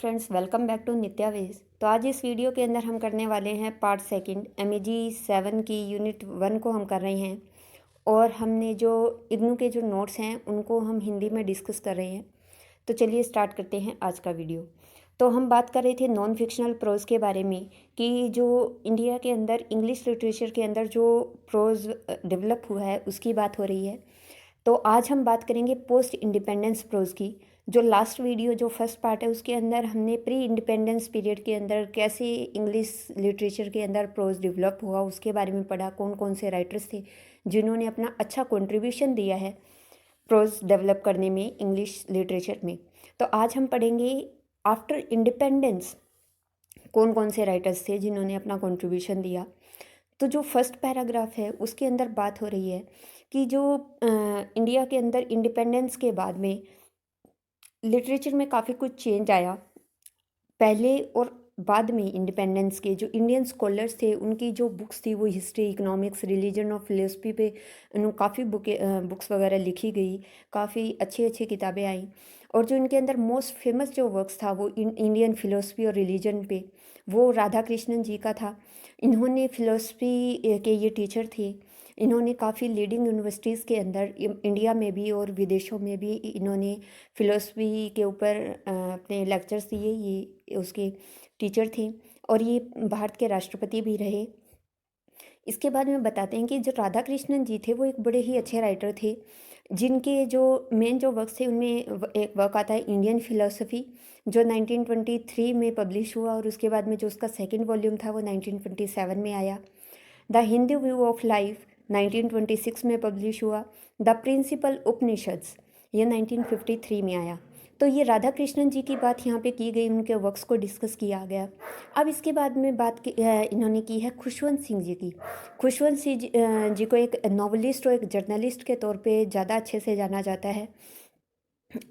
Friends, welcome back to Nitya veg. तो आज इस वीडियो के अंदर हम करने वाले हैं पार्ट सेकंड MEG 7 की यूनिट 1 को हम कर रहे हैं। और हमने जो इग्नू के जो नोट्स हैं उनको हम हिंदी में डिस्कस कर रहे हैं। तो चलिए स्टार्ट करते हैं आज का वीडियो। तो हम बात कर रहे थे नॉन फिक्शनल प्रोज के बारे में कि जो इंडिया के अंदर इंग्लिश लिटरेचर के अंदर जो प्रोज डेवलप हुआ है उसकी बात हो रही है। तो आज हम बात करेंगे पोस्ट इंडिपेंडेंस प्रोज की। जो लास्ट वीडियो जो फर्स्ट पार्ट है उसके अंदर हमने प्री इंडिपेंडेंस पीरियड के अंदर कैसे इंग्लिश लिटरेचर के अंदर प्रोज डेवलप हुआ उसके बारे में पढ़ा, कौन कौन से राइटर्स थे जिन्होंने अपना अच्छा कंट्रीब्यूशन दिया है प्रोज डेवलप करने में इंग्लिश लिटरेचर में। तो आज हम पढ़ेंगे आफ्टर इंडिपेंडेंस कौन कौन से राइटर्स थे जिन्होंने अपना कंट्रीब्यूशन दिया। तो जो फर्स्ट पैराग्राफ है उसके अंदर बात हो रही है कि जो इंडिया के अंदर इंडिपेंडेंस के बाद में लिटरेचर में काफ़ी कुछ चेंज आया। पहले और बाद में इंडिपेंडेंस के जो इंडियन स्कॉलर्स थे उनकी जो बुक्स थी वो हिस्ट्री, इकोनॉमिक्स, रिलीजन और फिलोसफी पे काफ़ी बुक्स वगैरह लिखी गई, काफ़ी अच्छी अच्छी किताबें आई। और जो इनके अंदर मोस्ट फेमस जो वर्क्स था वो इंडियन फिलोसफी और रिलीजन पे वो राधा कृष्णन जी का था। इन्होंने फिलोसफी के ये टीचर थे। इन्होंने काफ़ी लीडिंग यूनिवर्सिटीज़ के अंदर इंडिया में भी और विदेशों में भी इन्होंने फ़िलोसफी के ऊपर अपने लेक्चर्स दिए। ये उसके टीचर थे और ये भारत के राष्ट्रपति भी रहे। इसके बाद में बताते हैं कि जो राधा कृष्णन जी थे वो एक बड़े ही अच्छे राइटर थे जिनके जो मेन जो वर्क्स थे उनमें एक वर्क आता है इंडियन फ़िलोसफी जो 1923 में पब्लिश हुआ और उसके बाद में जो उसका सेकंड वॉल्यूम था वो 1927 में आया। The Hindu view of life 1926 में पब्लिश हुआ। द प्रिंसिपल उपनिषद्स ये 1953 में आया। तो ये राधा कृष्णन जी की बात यहाँ पे की गई, उनके वर्क्स को डिस्कस किया गया। अब इसके बाद में इन्होंने की है खुशवंत सिंह जी की। खुशवंत सिंह जी को एक नॉवलिस्ट और एक जर्नलिस्ट के तौर पे ज़्यादा अच्छे से जाना जाता है।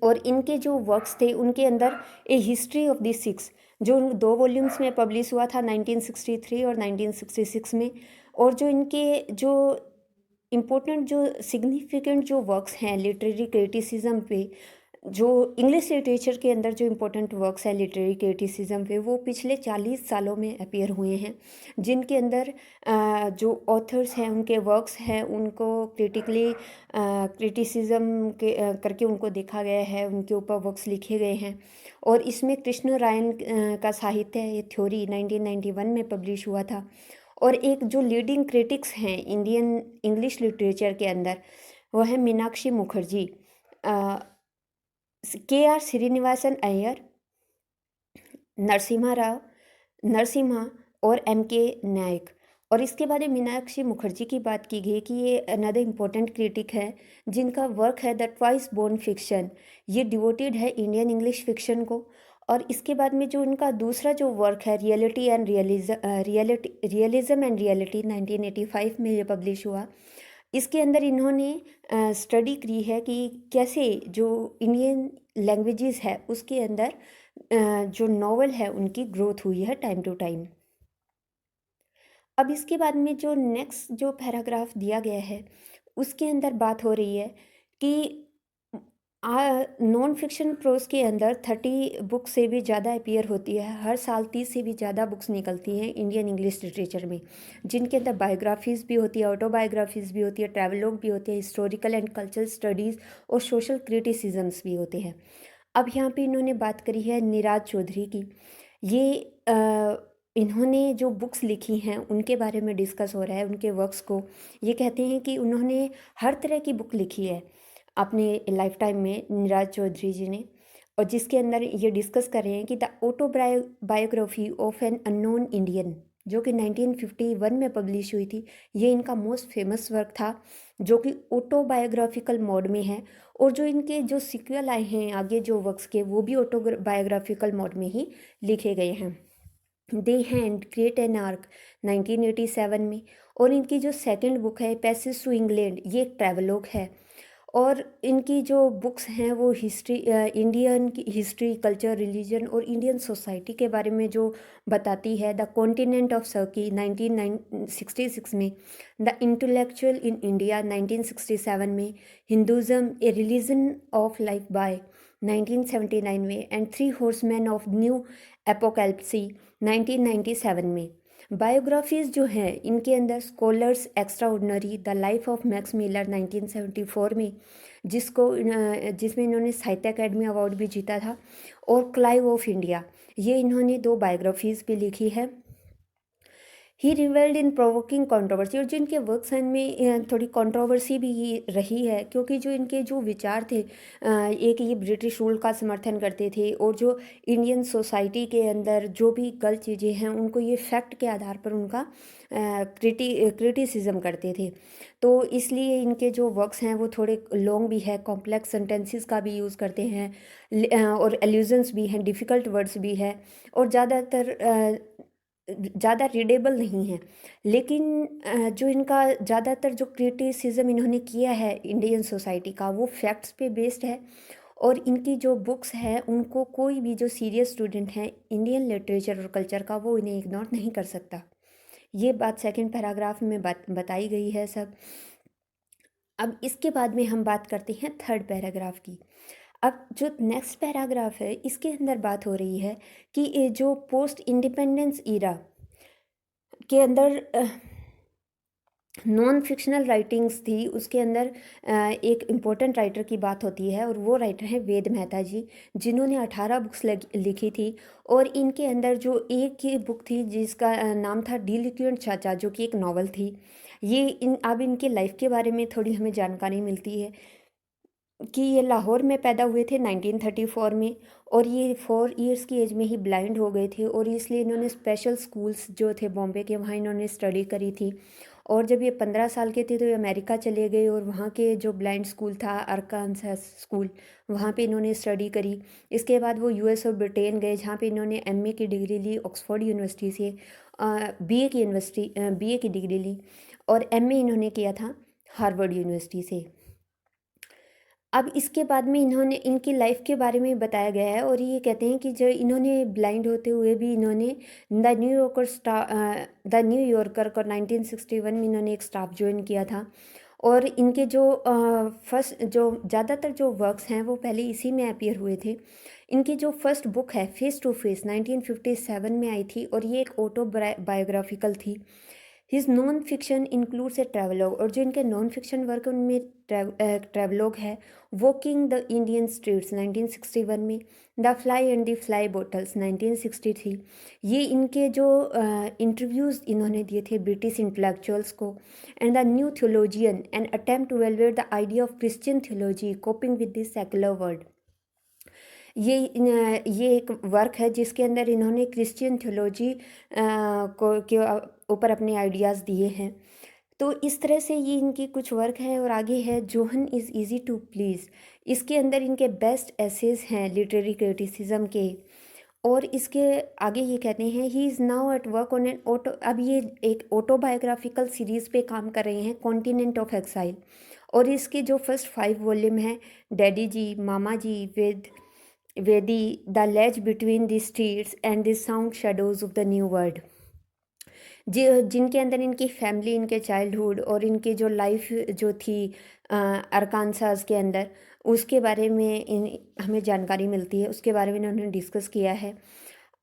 और इनके जो वर्क्स थे उनके अंदर ए हिस्ट्री ऑफ द सिक्स जो 2 वॉल्यूम्स में पब्लिश हुआ था 1963 और 1966 में। और जो इनके जो इम्पोर्टेंट जो सिग्निफिकेंट जो वर्क्स हैं लिटरेरी क्रिटिसिज्म पे, जो इंग्लिश लिटरेचर के अंदर जो इम्पोर्टेंट वर्क्स हैं लिटरेरी क्रिटिसिज्म पे वो पिछले 40 सालों में अपीयर हुए हैं, जिनके अंदर जो ऑथर्स हैं उनके वर्क्स हैं उनको क्रिटिकली क्रिटिसिज्म के करके उनको देखा गया है, उनके ऊपर वर्क्स लिखे गए हैं। और इसमें कृष्ण रायन का साहित्य ये थ्योरी 1991 में पब्लिश हुआ था। और एक जो लीडिंग क्रिटिक्स हैं इंडियन इंग्लिश लिटरेचर के अंदर वो है मीनाक्षी मुखर्जी, KR श्रीनिवासन अय्यर, नरसिम्हा और MK नायक। और इसके बाद मीनाक्षी मुखर्जी की बात की गई कि ये अनदर इम्पोर्टेंट क्रिटिक है जिनका वर्क है द ट्वाइस बोर्न फिक्शन। ये डिवोटेड है इंडियन इंग्लिश फिक्शन को। और इसके बाद में जो उनका दूसरा जो वर्क है रियलिज्म एंड रियलिटी 1985 में ये पब्लिश हुआ। इसके अंदर इन्होंने स्टडी की है कि कैसे जो इंडियन लैंग्वेजेस है उसके अंदर जो नॉवल है उनकी ग्रोथ हुई है टाइम टू टाइम। अब इसके बाद में जो नेक्स्ट जो पैराग्राफ दिया गया है उसके अंदर बात हो रही है कि नॉन फिक्शन प्रोज के अंदर 30 बुक से भी ज़्यादा अपीयर होती है। हर साल 30 से भी ज़्यादा बुक्स निकलती हैं इंडियन इंग्लिश लिटरेचर में, जिनके अंदर बायोग्राफीज़ भी होती है, ऑटोबायोग्राफीज़ भी होती है, ट्रैवलॉग भी होते हैं, हिस्टोरिकल एंड कल्चरल स्टडीज़ और सोशल क्रिटिसिजम्स भी होते हैं। अब यहाँ पे इन्होंने बात करी है नीरज चौधरी की। ये इन्होंने जो बुक्स लिखी हैं उनके बारे में डिस्कस हो रहा है, उनके वर्क्स को। ये कहते हैं कि उन्होंने हर तरह की बुक लिखी है अपने लाइफ टाइम में नीरज चौधरी जी ने। और जिसके अंदर ये डिस्कस कर रहे हैं कि the autobiography of an unknown Indian जो कि 1951 में पब्लिश हुई थी। ये इनका मोस्ट फेमस वर्क था जो कि ऑटोबायोग्राफिकल मोड में है। और जो इनके जो सिक्वल आए हैं आगे जो वर्क्स के वो भी ऑटोबायोग्राफिकल मोड में ही लिखे गए हैं। दे हैंड क्रिएट एन आर्क 1987 में। और इनकी जो सेकंड बुक है पैसेज टू इंग्लैंड ये एक ट्रैवलॉग है। और इनकी जो बुक्स हैं वो हिस्ट्री, इंडियन की हिस्ट्री, कल्चर, रिलीजन और इंडियन सोसाइटी के बारे में जो बताती है। द कॉन्टिनेंट ऑफ सर्की 1966 में, द इंटेलेक्चुअल इन इंडिया 1967 में, Hinduism a religion of life by 1979 में, and three horseman of new apocalypse 1997 में। बायोग्राफीज़ जो हैं इनके अंदर scholars extraordinary, the life of Max Muller 1974 में, जिसमें इन्होंने साहित्य अकेडमी अवार्ड भी जीता था, और क्लाइव ऑफ इंडिया, ये इन्होंने 2 बायोग्राफीज़ भी लिखी है। ही रिवेल्ड इन प्रोवोकिंग कंट्रोवर्सी, और जो इनके वर्क्स हैं इनमें थोड़ी कंट्रोवर्सी भी रही है, क्योंकि जो इनके जो विचार थे, एक ये ब्रिटिश रूल का समर्थन करते थे, और जो इंडियन सोसाइटी के अंदर जो भी गलत चीज़ें हैं उनको ये फैक्ट के आधार पर उनका क्रिटिसिज्म करते थे। तो इसलिए इनके जो वर्क्स हैं वो थोड़े लॉन्ग भी है, कॉम्प्लेक्स सेंटेंसेस का भी यूज़ करते हैं, और एल्यूजन्स भी हैं, डिफ़िकल्ट वर्ड्स भी है, और ज़्यादा रीडेबल नहीं है। लेकिन जो इनका ज़्यादातर जो क्रिटिसिज्म इन्होंने किया है इंडियन सोसाइटी का, वो फैक्ट्स पे बेस्ड है, और इनकी जो बुक्स हैं उनको कोई भी जो सीरियस स्टूडेंट हैं इंडियन लिटरेचर और कल्चर का, वो इन्हें इग्नोर नहीं कर सकता। ये बात सेकंड पैराग्राफ में बताई गई है सब। अब इसके बाद में हम बात करते हैं थर्ड पैराग्राफ की। अब जो नेक्स्ट पैराग्राफ है इसके अंदर बात हो रही है कि ये जो पोस्ट इंडिपेंडेंस ईरा के अंदर नॉन फिक्शनल राइटिंग्स थी, उसके अंदर एक इम्पोर्टेंट राइटर की बात होती है, और वो राइटर हैं वेद मेहता जी, जिन्होंने 18 बुक्स लिखी थी। और इनके अंदर जो एक ही बुक थी जिसका नाम था डिलिक्वेंट चाचा, जो कि एक नावल थी। ये अब इनके लाइफ के बारे में थोड़ी हमें जानकारी मिलती है कि ये लाहौर में पैदा हुए थे 1934 में, और ये 4 इयर्स की एज में ही ब्लाइंड हो गए थे, और इसलिए इन्होंने स्पेशल स्कूल्स जो थे बॉम्बे के, वहाँ इन्होंने स्टडी करी थी। और जब ये 15 साल के थे तो ये अमेरिका चले गए, और वहाँ के जो ब्लाइंड स्कूल था अरकानसास स्कूल, वहाँ पे इन्होंने स्टडी करी। इसके बाद वो यूएस और ब्रिटेन गए, जहाँ पे इन्होंने एमए की डिग्री ली ऑक्सफोर्ड यूनिवर्सिटी से, बीए की डिग्री ली, और एमए इन्होंने किया था हार्वर्ड यूनिवर्सिटी से। अब इसके बाद में इन्होंने इनकी लाइफ के बारे में बताया गया है, और ये कहते हैं कि जो इन्होंने ब्लाइंड होते हुए भी इन्होंने द न्यू यॉर्कर को 1961 में इन्होंने एक स्टाफ ज्वाइन किया था। और इनके जो फर्स्ट जो ज़्यादातर जो वर्क्स हैं वो पहले इसी में अपीयर हुए थे। इनकी जो फर्स्ट बुक है फेस टू फेस 1957 में आई थी, और ये एक बायोग्राफिकल थी। हिज नॉन फिक्शन इंक्लूड्स ए ट्रैवलॉग, और जो इनके नॉन फिक्शन वर्क है उनमें ट्रैवलॉग है वॉकिंग द इंडियन स्ट्रीट्स 1961 में, the fly and the fly bottles 1963। ये इनके जो इंटरव्यूज़ इन्होंने दिए थे ब्रिटिश इंटेलेक्चुअल्स को, and the new theologian and attempt to elevate the idea of Christian theology coping with this secular world. ये एक वर्क है जिसके अंदर इन्होंने क्रिश्चियन थियोलॉजी को के ऊपर अपने आइडियाज़ दिए हैं। तो इस तरह से ये इनकी कुछ वर्क है। और आगे है John is easy to please, इसके अंदर इनके बेस्ट एसेज हैं लिटरेरी क्रिटिसिज्म के। और इसके आगे ये कहते हैं he is now at work on an auto, अब ये एक ऑटोबायोग्राफिकल सीरीज़ पे काम कर रहे हैं, कॉन्टिनेंट ऑफ एक्साइल। और इसके जो फर्स्ट 5 वॉल्यूम हैं, डैडी जी, मामा जी, वेदी, the ledge between the streets and the sound shadows of the new world, जिनके अंदर इनकी फैमिली, इनके चाइल्डहुड और इनकी जो लाइफ जो थी अरकानसास के अंदर, उसके बारे में हमें जानकारी मिलती है, उसके बारे में इन्होंने डिस्कस किया है।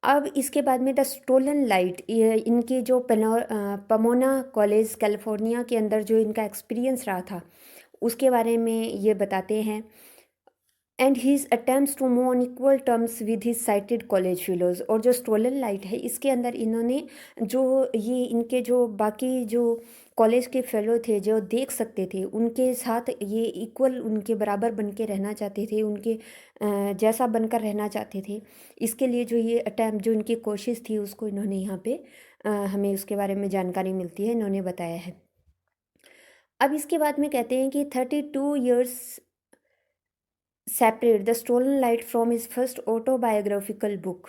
अब इसके बाद में द स्टोलन लाइट, इनकी जो पमोना कॉलेज कैलिफोर्निया के अंदर जो इनका एक्सपीरियंस रहा था उसके बारे में ये बताते हैं। And his attempts to move on equal terms with his sighted college fellows, और जो स्टोलन लाइट है इसके अंदर इन्होंने जो ये इनके जो बाकी जो कॉलेज के फेलो थे जो देख सकते थे उनके साथ ये इक्वल, उनके बराबर बन के रहना चाहते थे, उनके जैसा बनकर रहना चाहते थे। इसके लिए जो ये अटैम्प्ट, जो इनकी कोशिश थी, उसको इन्होंने यहाँ पे हमें उसके बारे में जानकारी मिलती है, इन्होंने बताया है। अब इसके बाद में कहते हैं कि 32 years separate the stolen light from his first autobiographical book।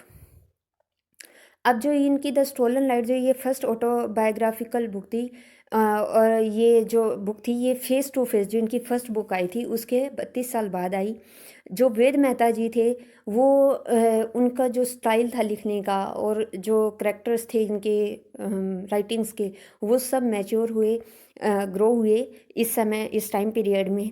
अब जो इनकी द स्टोलन लाइट, जो ये फर्स्ट ऑटोबायोग्राफिकल बुक थी, और ये जो बुक थी ये फेस टू फेस, जो इनकी फर्स्ट बुक आई थी उसके 32 साल बाद आई। जो वेद मेहता जी थे वो उनका जो स्टाइल था लिखने का और जो करेक्टर्स थे इनके राइटिंग्स के, वो सब मैच्योर हुए, ग्रो हुए इस समय, इस टाइम पीरियड में।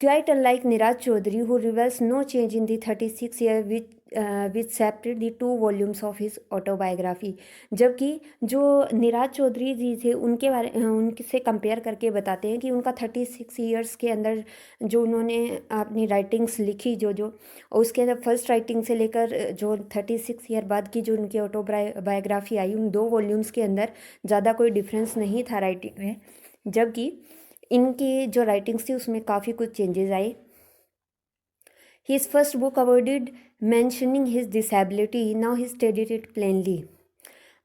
Quite unlike Niraj Chaudhary, who reveals no change in the 36 year which separate the two volumes of his autobiography, जबकि जो निराज चौधरी जी थे उनसे कंपेयर करके बताते हैं कि उनका 36 ईयर्स के अंदर जो उन्होंने अपनी राइटिंग्स लिखी, जो और उसके अंदर फर्स्ट राइटिंग से लेकर जो 36 ईयर बाद की जो उनकी ऑटोबायोग्राफी आई, उन 2 वॉल्यूम्स के अंदर ज़्यादा कोई डिफरेंस नहीं था राइटिंग में, जबकि इनकी जो राइटिंग्स थी उसमें काफ़ी कुछ चेंजेस आए। His first book avoided mentioning his disability, now he stated it plainly.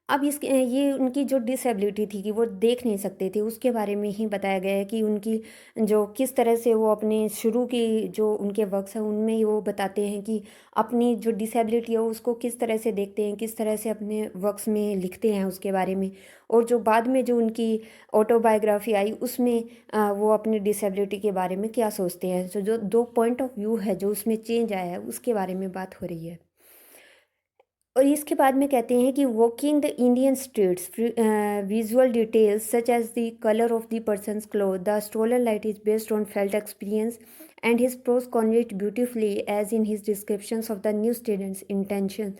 अब ये उनकी जो डिसेबिलिटी थी कि वो देख नहीं सकते थे, उसके बारे में ही बताया गया है कि उनकी जो किस तरह से वो अपने शुरू की जो उनके वर्क्स हैं उनमें वो बताते हैं कि अपनी जो डिसेबिलिटी है उसको किस तरह से देखते हैं, किस तरह से अपने वर्क्स में लिखते हैं उसके बारे में। और जो बाद में जो उनकी ऑटोबायोग्राफी आई उसमें वो अपनी डिसेबिलिटी के बारे में क्या सोचते हैं, जो 2 पॉइंट ऑफ व्यू है जो उसमें चेंज आया है उसके बारे में बात हो रही है। और इसके बाद में कहते हैं कि walking the Indian streets, visual details such as the colour of the persons cloth, the stolen light is based on felt experience and his prose conveyed beautifully as in his descriptions of the new students intention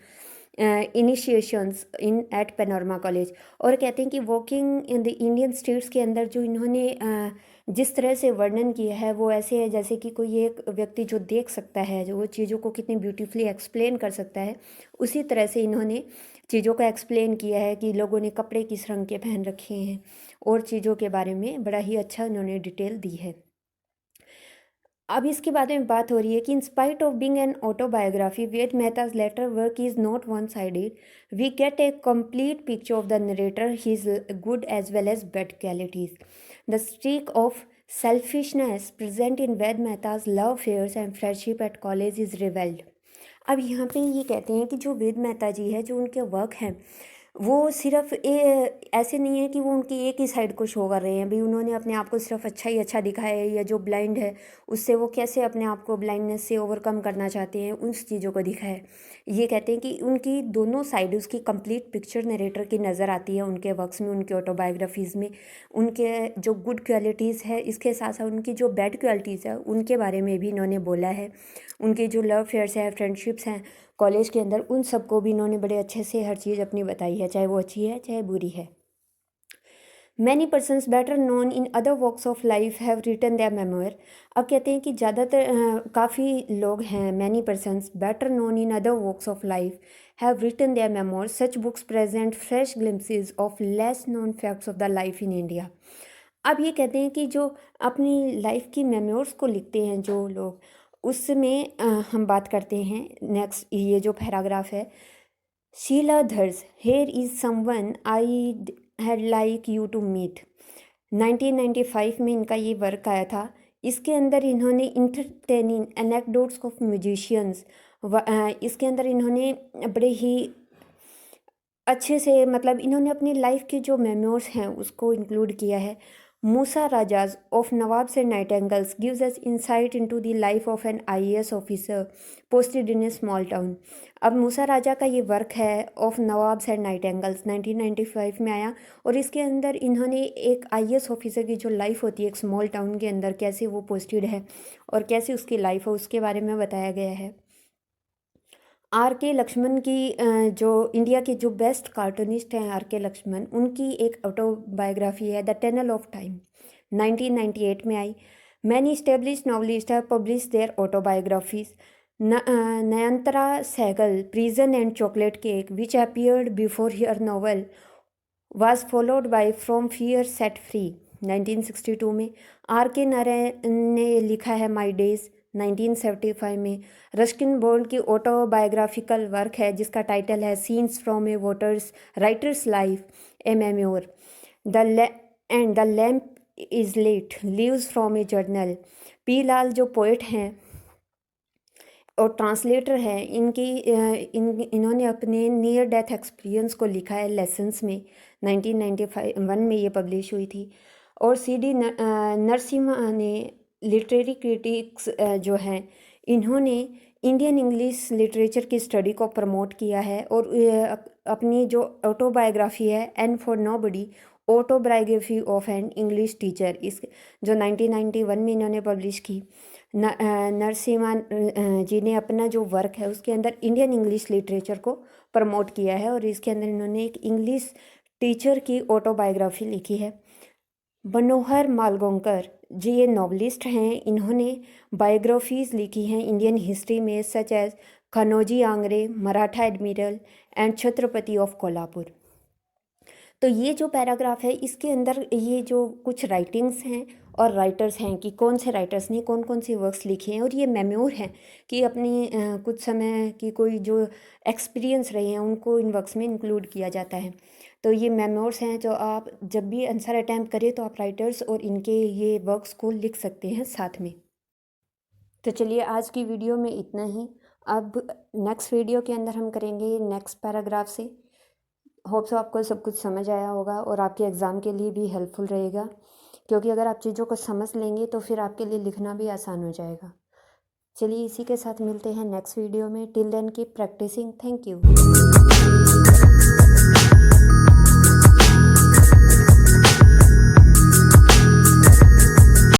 initiations in at panorama college. और कहते हैं कि walking in the Indian streets के अंदर जो इन्होंने जिस तरह से वर्णन किया है वो ऐसे है जैसे कि कोई एक व्यक्ति जो देख सकता है, जो वो चीज़ों को कितनी ब्यूटीफुली एक्सप्लेन कर सकता है, उसी तरह से इन्होंने चीज़ों को एक्सप्लेन किया है कि लोगों ने कपड़े किस रंग के पहन रखे हैं और चीज़ों के बारे में बड़ा ही अच्छा उन्होंने डिटेल दी है। अब इसके बारे में बात हो रही है कि in spite of being an autobiography, Ved Mehta's later work is not one sided, we get a complete picture of the narrator, his good as well as bad qualities. The streak of selfishness present in Ved Mehta's love affairs and friendship at college is revealed. अब यहाँ पे ये कहते हैं कि जो वेद मेहता जी है, जो उनके वर्क हैं वो सिर्फ ऐसे नहीं है कि वो उनकी एक ही साइड को शो कर रहे हैं, भाई उन्होंने अपने आप को सिर्फ अच्छा ही अच्छा दिखाया है, या जो ब्लाइंड है उससे वो कैसे अपने आप को ब्लाइंडनेस से ओवरकम करना चाहते हैं, उन चीज़ों को दिखाया है। ये कहते हैं कि उनकी दोनों साइड उसकी कंप्लीट पिक्चर नरेटर की नज़र आती है उनके वर्क्स में, उनके ऑटोबायोग्राफीज़ में। उनके जो गुड क्वालिटीज़ है, इसके साथ साथ उनकी जो बैड क्वालिटीज़ है उनके बारे में भी इन्होंने बोला है। उनके जो लव अफेयर्स हैं, फ्रेंडशिप्स हैं कॉलेज के अंदर, उन सबको भी इन्होंने बड़े अच्छे से हर चीज़ अपनी बताई है, चाहे वो अच्छी है चाहे बुरी है। Many persons better known in other walks of life have written their memoir. अब कहते हैं कि ज़्यादातर काफ़ी लोग हैं, many persons better known in other walks of life have written their memoir, such books present fresh glimpses of less known facts of the life in India. अब ये कहते हैं कि जो अपनी लाइफ की मेमोर्स को लिखते हैं जो लोग, उसमें हम बात करते हैं नेक्स्ट ये जो पैराग्राफ है, Sheila Dhar's here is someone I had like you to meet. 1995 में इनका ये वर्क आया था। इसके अंदर इन्होंने इंटरटेनिंग एनेक्डोट्स ऑफ म्यूजिशियंस, इसके अंदर इन्होंने बड़े ही अच्छे से, मतलब इन्होंने अपनी लाइफ के जो मेमोर्स हैं उसको इंक्लूड किया है। Moosa Raza's of nawabs and nightingales gives us insight into the life of an IAS officer posted in a small town. अब मूसा राजा का ये वर्क है ऑफ नवाब्स एंड नाइटेंगल्स, 1995 में आया, और इसके अंदर इन्होंने एक आईएएस ऑफिसर की जो लाइफ होती है एक स्मॉल टाउन के अंदर, कैसे वो पोस्टेड है और कैसे उसकी लाइफ है उसके बारे में बताया गया है। आर के लक्ष्मण की जो इंडिया के जो बेस्ट कार्टूनिस्ट हैं आर के लक्ष्मण, उनकी एक ऑटोबायोग्राफी है द टनल ऑफ टाइम, 1998 में आई। Many established novelist have publish their autobiographies. Nayantara Sahgal prison and chocolate cake which appeared before her novel was followed by from fear set free, 1962 में। Are के नारायण ने लिखा है माई डेज, 1975 में। रस्किन बॉन्ड की autobiographical work है जिसका टाइटल है scenes from a writer's life, a memoir. The lamp is lit leaves from a journal. P Lal जो पोइट हैं और ट्रांसलेटर हैं, इन्होंने अपने नियर डेथ एक्सपीरियंस को लिखा है लेसन्स में, 1991 में ये पब्लिश हुई थी। और CD नरसिम्हा ने लिटरेरी क्रिटिक्स जो हैं इन्होंने इंडियन इंग्लिश लिटरेचर की स्टडी को प्रमोट किया है। और अपनी जो ऑटोबायोग्राफी है an for nobody, autobiography of an English teacher, इस जो 1991 में इन्होंने पब्लिश की, नरसिम्हा जी ने अपना जो वर्क है उसके अंदर इंडियन इंग्लिश लिटरेचर को प्रमोट किया है। और इसके अंदर इन्होंने एक इंग्लिश टीचर की ऑटोबायोग्राफी लिखी है। मनोहर मालगोंकर जी ये नॉवलिस्ट हैं, इन्होंने बायोग्राफीज़ लिखी हैं इंडियन हिस्ट्री में, such as Kanhoji Angre, Maratha admiral and Chhatrapati of Kolhapur. तो ये जो पैराग्राफ है इसके अंदर ये जो कुछ राइटिंग्स हैं और राइटर्स हैं कि कौन से राइटर्स ने कौन कौन सी वर्क्स लिखी हैं, और ये मेमोर हैं कि अपनी कुछ समय की कोई जो एक्सपीरियंस रहे हैं उनको इन वर्क्स में इंक्लूड किया जाता है। तो ये मेमोर्स हैं जो आप जब भी आंसर अटैम्प्ट करें तो आप राइटर्स और इनके ये वर्क्स को लिख सकते हैं साथ में। तो चलिए आज की वीडियो में इतना ही। अब नेक्स्ट वीडियो के अंदर हम करेंगे नेक्स्ट पैराग्राफ से। होप सो आपको सब कुछ समझ आया होगा और आपके एग्ज़ाम के लिए भी हेल्पफुल रहेगा, क्योंकि अगर आप चीज़ों को समझ लेंगे तो फिर आपके लिए लिखना भी आसान हो जाएगा। चलिए इसी के साथ मिलते हैं नेक्स्ट वीडियो में। Till then keep practising. Thank you.